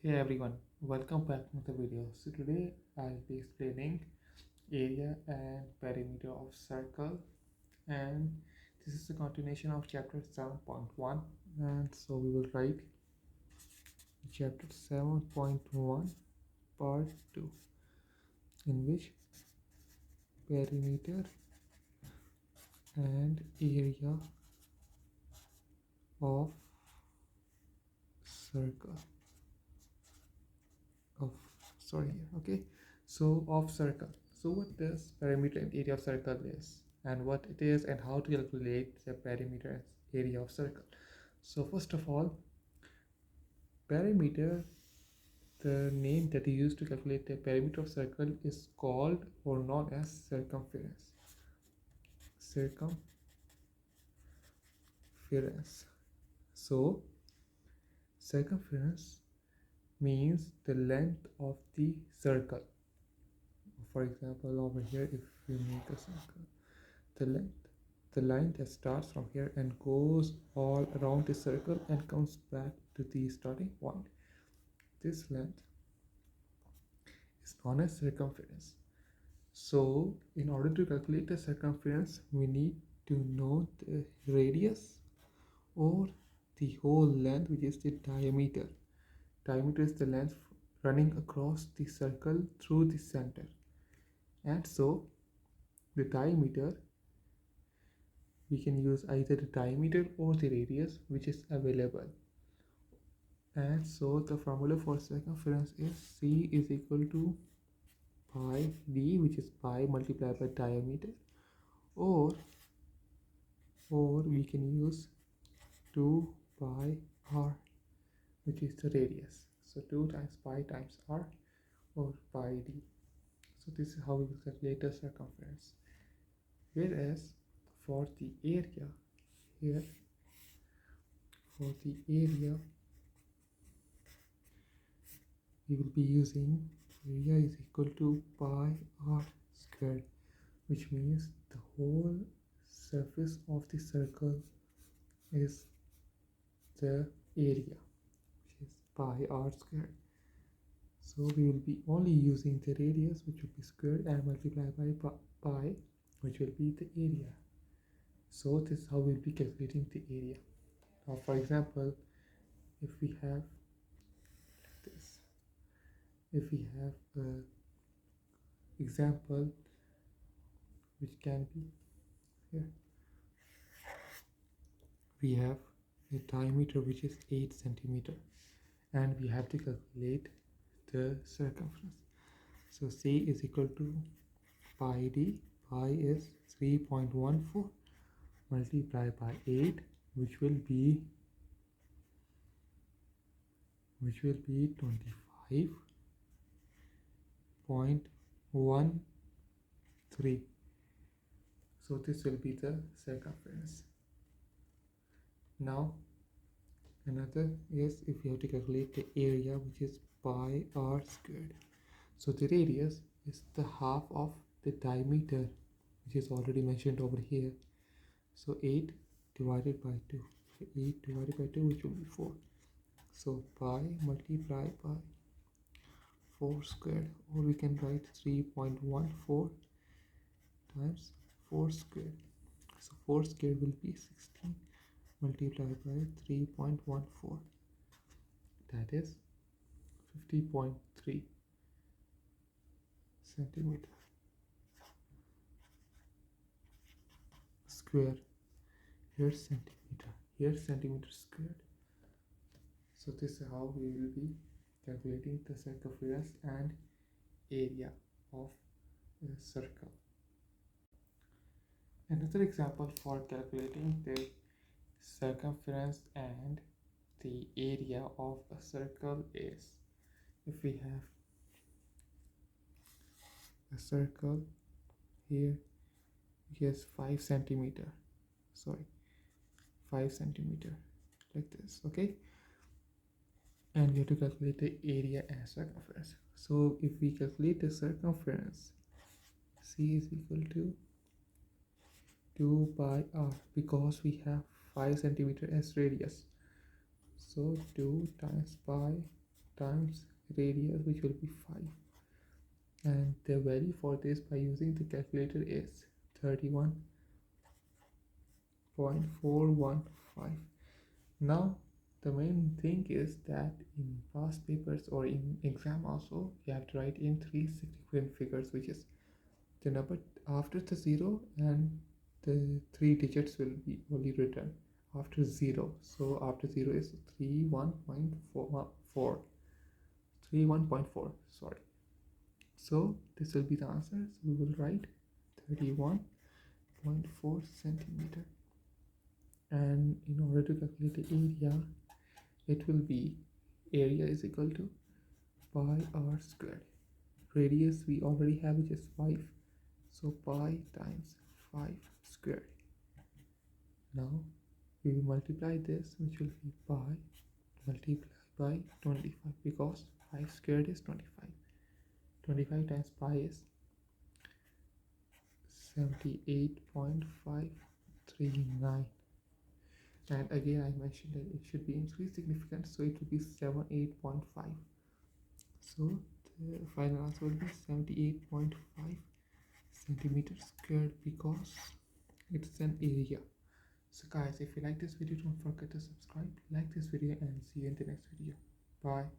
Hey everyone, welcome back to the video. So today I'll be explaining area and perimeter of circle, and this is a continuation of chapter 7.1. And so we will write chapter 7.1 part 2, in which perimeter and area of circle of okay, so of circle. So what does perimeter and area of circle is, and what it is, and how to calculate the perimeter and area of circle. So first of all, perimeter, the name that you use to calculate the perimeter of circle is called or known as circumference. So circumference means the length of the circle. For example, over here, if we make a circle, the line that starts from here and goes all around the circle and comes back to the starting point, this length is known as circumference. So in order to calculate the circumference, we need to know the radius or the whole length, which is the diameter. Diameter is the length running across the circle through the center. And so the diameter, we can use either the diameter or the radius which is available. And so the formula for circumference is C is equal to pi d, which is pi multiplied by diameter, or we can use 2 pi r, which is the radius. So 2 times pi times r, or pi d. So this is how we will calculate the circumference. Whereas for the area here, we will be using area is equal to pi r squared, which means the whole surface of the circle is the area, which is pi r squared. So we will be only using the radius, which will be squared, and multiplied by pi, which will be the area. So this is how we will be calculating the area. Now for example, if we have this, if we have an example which can be here, we have a diameter which is 8 centimeter, and we have to calculate the circumference. So C is equal to pi d. Pi is 3.14 multiplied by 8, which will be 25.13. So this will be the circumference. Now another is if we have to calculate the area, which is pi r squared. So the radius is the half of the diameter, which is already mentioned over here. So 8 divided by 2, which will be 4. So pi multiplied by 4 squared, or we can write 3.14 times 4 squared. So 4 squared will be 16 multiplied by 3.14, that is 50.3 centimeter square. Here centimeter squared. So this is how we will be calculating the circumference and area of a circle. Another example for calculating the circumference and the area of a circle is if we have a circle here, here's 5 centimeter, like this, okay, and we have to calculate the area and circumference. So if we calculate the circumference, C is equal to 2 pi r, because we have 5 centimeter as radius. So 2 times pi times radius, which will be 5, and the value for this by using the calculator is 31.415. Now the main thing is that in past papers or in exam also you have to write in three significant figures, which is the number after the 0 and the 3 digits will be only written after 0. So after 0 is 31.4, 31.4, sorry. So this will be the answer. So we will write 31.4 centimeter, and in order to calculate the area, it will be area is equal to pi r squared. Radius we already have, which is 5, so pi times 5 squared. Now we will multiply this, which will be pi multiplied by 25, because 5 squared is 25. 25 times pi is 78.539, and again I mentioned that it should be in three significant, so it will be 78.5. so the final answer will be 78.5 centimeters squared, because it's an area. So guys, if you like this video, don't forget to subscribe, like this video, and see you in the next video. Bye.